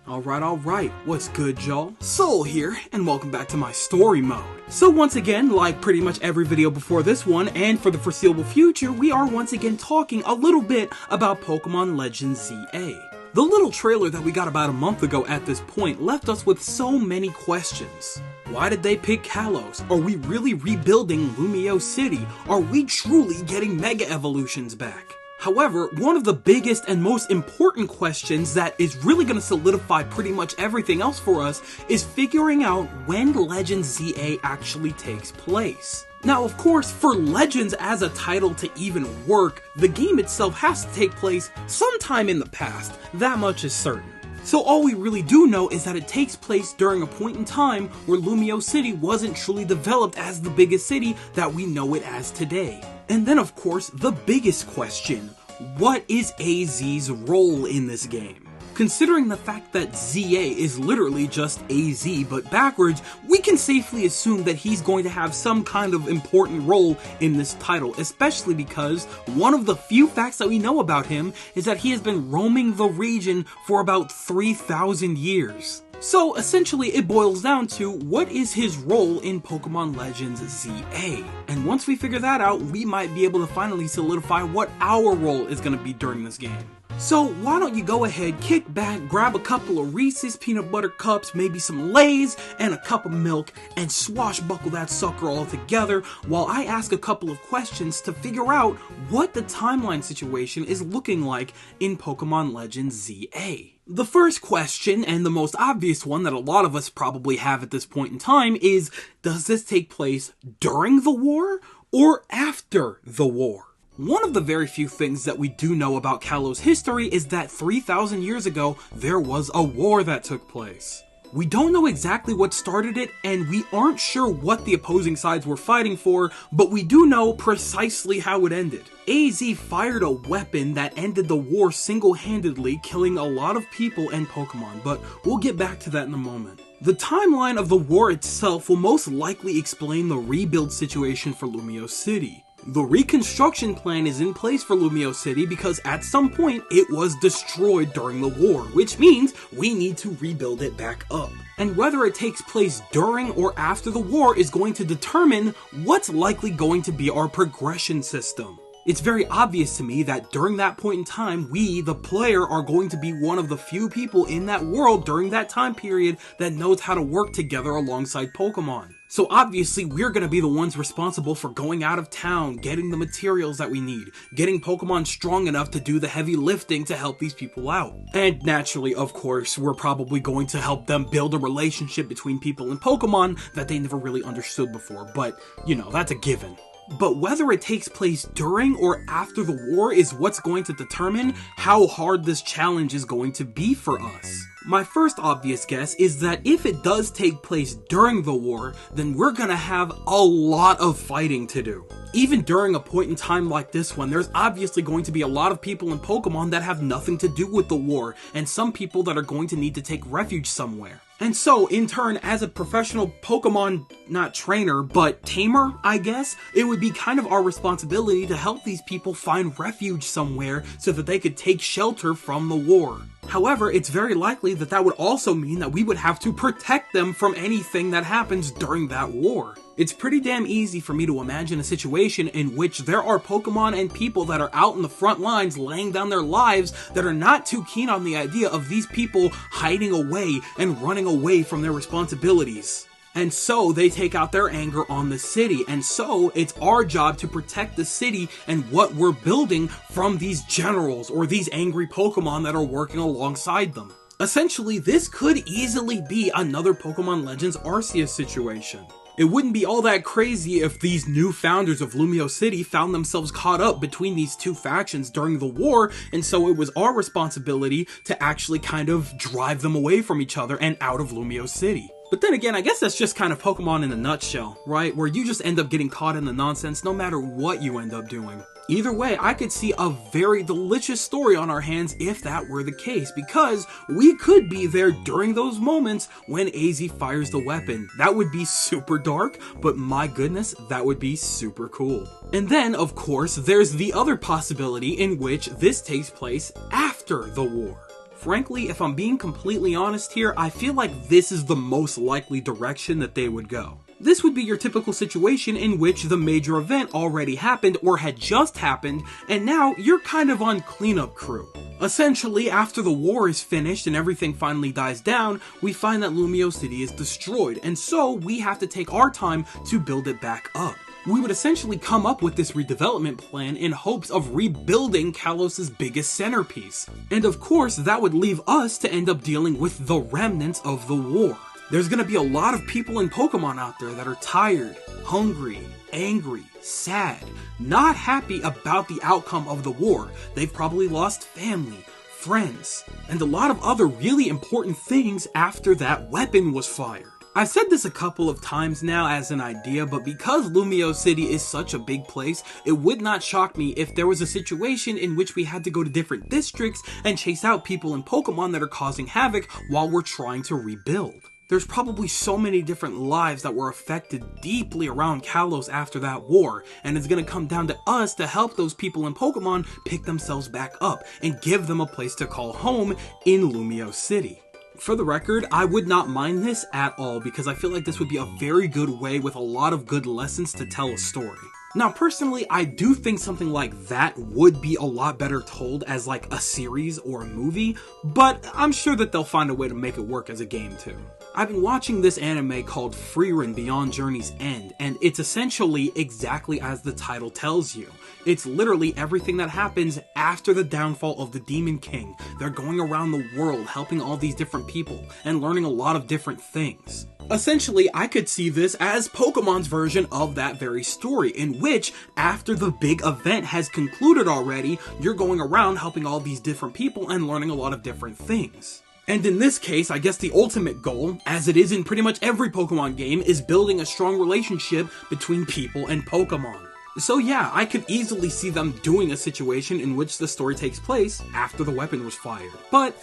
Alright, what's good y'all? Soul here, and welcome back to my story mode. So once again, like pretty much every video before this one, and for the foreseeable future, we are once again talking a little bit about Pokemon Legends ZA. The little trailer that we got about a month ago at this point left us with so many questions. Why did they pick Kalos? Are we really rebuilding Lumio City? Are we truly getting Mega Evolutions back? However, one of the biggest and most important questions that is really going to solidify pretty much everything else for us is figuring out when Legends ZA actually takes place. Now, of course, for Legends as a title to even work, the game itself has to take place sometime in the past. That much is certain. So all we really do know is that it takes place during a point in time where Lumio City wasn't truly developed as the biggest city that we know it as today. And then of course, the biggest question, what is AZ's role in this game? Considering the fact that ZA is literally just AZ but backwards, we can safely assume that he's going to have some kind of important role in this title, especially because one of the few facts that we know about him is that he has been roaming the region for about 3,000 years. So essentially it boils down to what is his role in Pokemon Legends ZA. And once we figure that out, we might be able to finally solidify what our role is going to be during this game. So why don't you go ahead, kick back, grab a couple of Reese's peanut butter cups, maybe some Lay's, and a cup of milk, and swashbuckle that sucker all together while I ask a couple of questions to figure out what the timeline situation is looking like in Pokemon Legends ZA. The first question, and the most obvious one that a lot of us probably have at this point in time, is does this take place during the war or after the war? One of the very few things that we do know about Kalos' history is that 3,000 years ago, there was a war that took place. We don't know exactly what started it, and we aren't sure what the opposing sides were fighting for, but we do know precisely how it ended. AZ fired a weapon that ended the war single-handedly, killing a lot of people and Pokemon, but we'll get back to that in a moment. The timeline of the war itself will most likely explain the rebuild situation for Lumio City. The reconstruction plan is in place for Lumio City because at some point it was destroyed during the war, which means we need to rebuild it back up. And whether it takes place during or after the war is going to determine what's likely going to be our progression system. It's very obvious to me that during that point in time, we, the player, are going to be one of the few people in that world during that time period that knows how to work together alongside Pokemon. So obviously, we're going to be the ones responsible for going out of town, getting the materials that we need, getting Pokemon strong enough to do the heavy lifting to help these people out. And naturally, of course, we're probably going to help them build a relationship between people and Pokemon that they never really understood before, but, you know, that's a given. But whether it takes place during or after the war is what's going to determine how hard this challenge is going to be for us. My first obvious guess is that if it does take place during the war, then we're gonna have a lot of fighting to do. Even during a point in time like this one, there's obviously going to be a lot of people in Pokemon that have nothing to do with the war, and some people that are going to need to take refuge somewhere. And so, in turn, as a professional Pokemon, not trainer, but tamer, I guess, it would be kind of our responsibility to help these people find refuge somewhere so that they could take shelter from the war. However, it's very likely that that would also mean that we would have to protect them from anything that happens during that war. It's pretty damn easy for me to imagine a situation in which there are Pokemon and people that are out in the front lines laying down their lives that are not too keen on the idea of these people hiding away and running away from their responsibilities. And so they take out their anger on the city, and so it's our job to protect the city and what we're building from these generals or these angry Pokemon that are working alongside them. Essentially, this could easily be another Pokemon Legends Arceus situation. It wouldn't be all that crazy if these new founders of Lumio City found themselves caught up between these two factions during the war, and so it was our responsibility to actually kind of drive them away from each other and out of Lumio City. But then again, I guess that's just kind of Pokemon in a nutshell, right? Where you just end up getting caught in the nonsense no matter what you end up doing. Either way, I could see a very delicious story on our hands if that were the case, because we could be there during those moments when AZ fires the weapon. That would be super dark, but my goodness, that would be super cool. And then, of course, there's the other possibility in which this takes place after the war. Frankly, if I'm being completely honest here, I feel like this is the most likely direction that they would go. This would be your typical situation in which the major event already happened or had just happened, and now you're kind of on cleanup crew. Essentially, after the war is finished and everything finally dies down, we find that Lumio City is destroyed, and so we have to take our time to build it back up. We would essentially come up with this redevelopment plan in hopes of rebuilding Kalos' biggest centerpiece. And of course, that would leave us to end up dealing with the remnants of the war. There's gonna be a lot of people in Pokemon out there that are tired, hungry, angry, sad, not happy about the outcome of the war. They've probably lost family, friends, and a lot of other really important things after that weapon was fired. I've said this a couple of times now as an idea, but because Lumio City is such a big place, it would not shock me if there was a situation in which we had to go to different districts and chase out people in Pokemon that are causing havoc while we're trying to rebuild. There's probably so many different lives that were affected deeply around Kalos after that war, and it's gonna come down to us to help those people in Pokemon pick themselves back up and give them a place to call home in Lumio City. For the record, I would not mind this at all because I feel like this would be a very good way with a lot of good lessons to tell a story. Now, personally, I do think something like that would be a lot better told as like a series or a movie, but I'm sure that they'll find a way to make it work as a game too. I've been watching this anime called Frieren Beyond Journey's End, and it's essentially exactly as the title tells you. It's literally everything that happens after the downfall of the Demon King. They're going around the world helping all these different people and learning a lot of different things. Essentially, I could see this as Pokemon's version of that very story, in which, after the big event has concluded already, you're going around helping all these different people and learning a lot of different things. And in this case, I guess the ultimate goal, as it is in pretty much every Pokemon game, is building a strong relationship between people and Pokemon. So yeah, I could easily see them doing a situation in which the story takes place after the weapon was fired. But,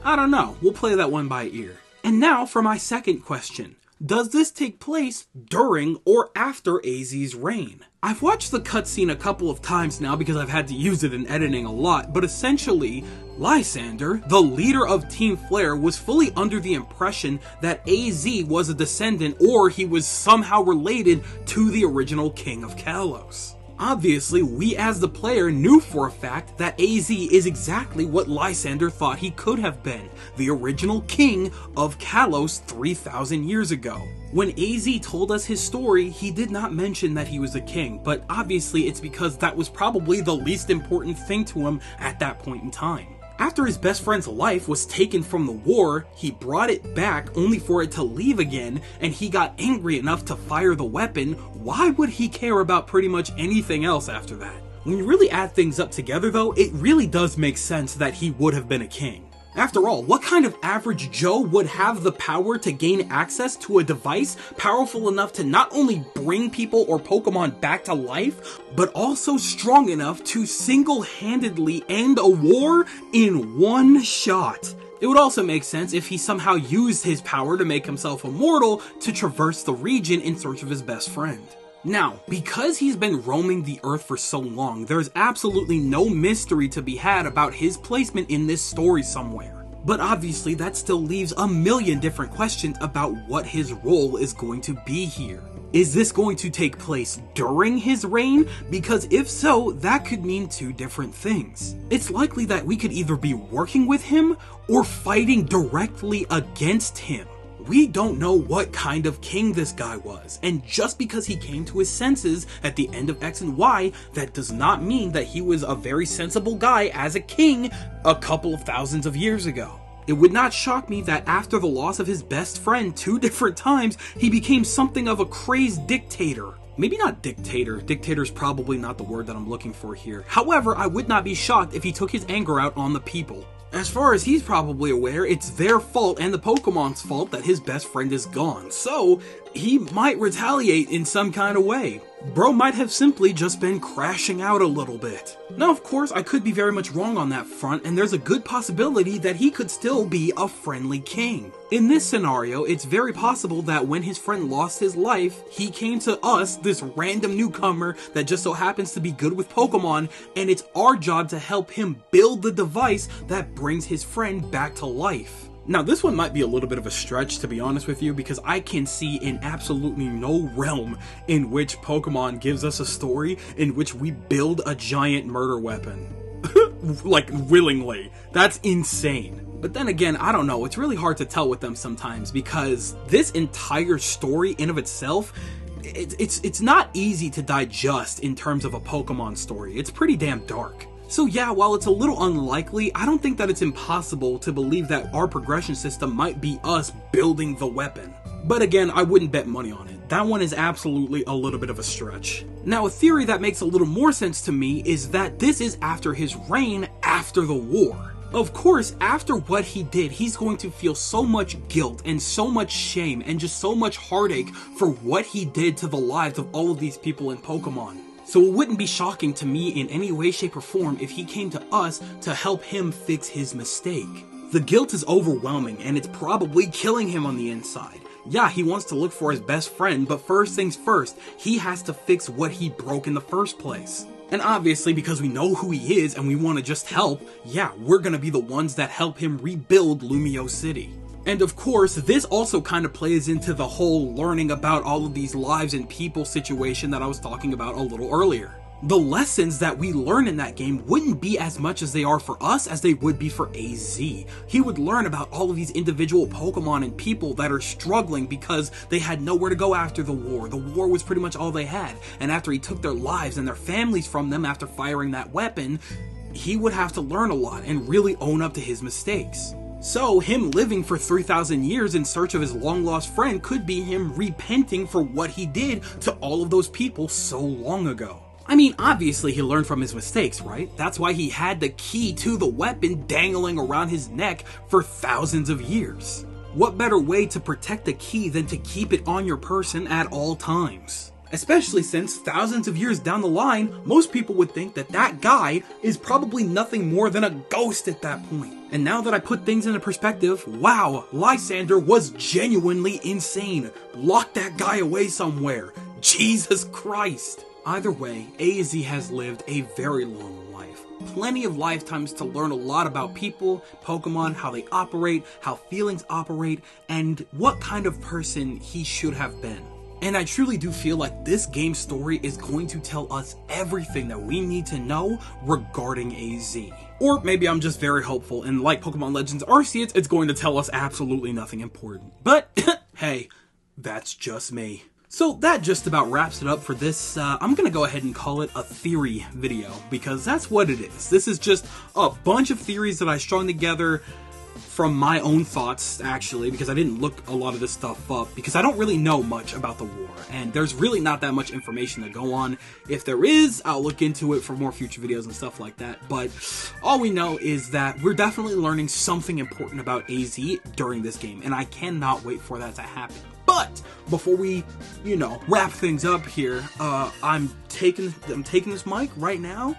I don't know, we'll play that one by ear. And now for my second question. Does this take place during or after AZ's reign? I've watched the cutscene a couple of times now because I've had to use it in editing a lot, but essentially, Lysander, the leader of Team Flare, was fully under the impression that AZ was a descendant or he was somehow related to the original King of Kalos. Obviously, we as the player knew for a fact that AZ is exactly what Lysander thought he could have been, the original king of Kalos 3,000 years ago. When AZ told us his story, he did not mention that he was a king, but obviously it's because that was probably the least important thing to him at that point in time. After his best friend's life was taken from the war, he brought it back only for it to leave again, and he got angry enough to fire the weapon. Why would he care about pretty much anything else after that? When you really add things up together though, it really does make sense that he would have been a king. After all, what kind of average Joe would have the power to gain access to a device powerful enough to not only bring people or Pokemon back to life, but also strong enough to single-handedly end a war in one shot? It would also make sense if he somehow used his power to make himself immortal to traverse the region in search of his best friend. Now, because he's been roaming the earth for so long, there's absolutely no mystery to be had about his placement in this story somewhere. But obviously that still leaves a million different questions about what his role is going to be here. Is this going to take place during his reign? Because if so, that could mean two different things. It's likely that we could either be working with him or fighting directly against him. We don't know what kind of king this guy was, and just because he came to his senses at the end of X and Y, that does not mean that he was a very sensible guy as a king a couple of thousands of years ago. It would not shock me that after the loss of his best friend 2 different times, he became something of a crazed dictator. Maybe not dictator. Dictator's probably not the word that I'm looking for here. However, I would not be shocked if he took his anger out on the people. As far as he's probably aware, it's their fault and the Pokemon's fault that his best friend is gone. So, he might retaliate in some kind of way. Bro might have simply just been crashing out a little bit. Now, of course, I could be very much wrong on that front, and there's a good possibility that he could still be a friendly king. In this scenario, it's very possible that when his friend lost his life, he came to us, this random newcomer that just so happens to be good with Pokemon, and it's our job to help him build the device that brings his friend back to life. Now, this one might be a little bit of a stretch, to be honest with you, because I can see in absolutely no realm in which Pokemon gives us a story in which we build a giant murder weapon. Like, willingly. That's insane. But then again, I don't know, it's really hard to tell with them sometimes, because this entire story in of itself, it's not easy to digest in terms of a Pokemon story. It's pretty damn dark. So yeah, while it's a little unlikely, I don't think that it's impossible to believe that our progression system might be us building the weapon. But again, I wouldn't bet money on it. That one is absolutely a little bit of a stretch. Now, a theory that makes a little more sense to me is that this is after his reign after the war. Of course, after what he did, he's going to feel so much guilt and so much shame and just so much heartache for what he did to the lives of all of these people in Pokemon. So it wouldn't be shocking to me in any way, shape, or form if he came to us to help him fix his mistake. The guilt is overwhelming, and it's probably killing him on the inside. Yeah, he wants to look for his best friend, but first things first, he has to fix what he broke in the first place. And obviously, because we know who he is and we want to just help, yeah, we're gonna be the ones that help him rebuild Lumio City. And of course, this also kind of plays into the whole learning about all of these lives and people situation that I was talking about a little earlier. The lessons that we learn in that game wouldn't be as much as they are for us as they would be for AZ. He would learn about all of these individual Pokemon and people that are struggling because they had nowhere to go after the war. The war was pretty much all they had. And after he took their lives and their families from them after firing that weapon, he would have to learn a lot and really own up to his mistakes. So, him living for 3,000 years in search of his long-lost friend could be him repenting for what he did to all of those people so long ago. I mean, obviously he learned from his mistakes, right? That's why he had the key to the weapon dangling around his neck for thousands of years. What better way to protect the key than to keep it on your person at all times? Especially since thousands of years down the line, most people would think that that guy is probably nothing more than a ghost at that point. And now that I put things into perspective, wow, Lysander was genuinely insane. Lock that guy away somewhere. Jesus Christ. Either way, AZ has lived a very long life. Plenty of lifetimes to learn a lot about people, Pokemon, how they operate, how feelings operate, and what kind of person he should have been. And I truly do feel like this game's story is going to tell us everything that we need to know regarding AZ. Or maybe I'm just very hopeful, and like Pokemon Legends Arceus, it's going to tell us absolutely nothing important. But, hey, that's just me. So that just about wraps it up for this. I'm gonna go ahead and call it a theory video, because that's what it is. This is just a bunch of theories that I strung together from my own thoughts, actually, because I didn't look a lot of this stuff up, because I don't really know much about the war, and there's really not that much information to go on. If there is, I'll look into it for more future videos and stuff like that, but all we know is that we're definitely learning something important about AZ during this game, and I cannot wait for that to happen. But before we, wrap things up here, I'm taking this mic right now,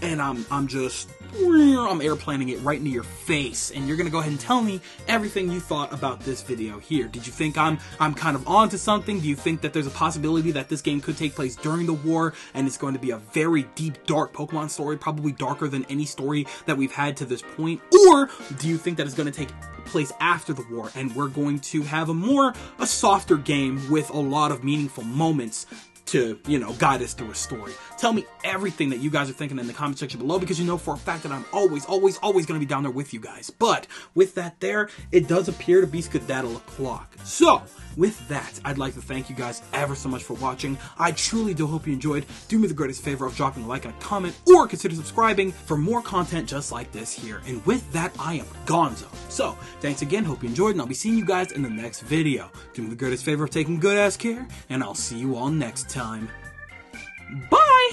and I'm airplaning it right into your face, and you're gonna go ahead and tell me everything you thought about this video here. Did you think I'm kind of onto something? Do you think that there's a possibility that this game could take place during the war, and it's going to be a very deep, dark Pokemon story, probably darker than any story that we've had to this point? Or do you think that it's going to take place after the war, and we're going to have a softer game with a lot of meaningful moments to, guide us through a story? Tell me everything that you guys are thinking in the comment section below, because you know for a fact that I'm always going to be down there with you guys. But with that there, it does appear to be skedaddle o'clock. So, with that, I'd like to thank you guys ever so much for watching. I truly do hope you enjoyed. Do me the greatest favor of dropping a like and a comment, or consider subscribing for more content just like this here. And with that, I am gonzo. So, thanks again, hope you enjoyed, and I'll be seeing you guys in the next video. Do me the greatest favor of taking good ass care, and I'll see you all next time. Bye!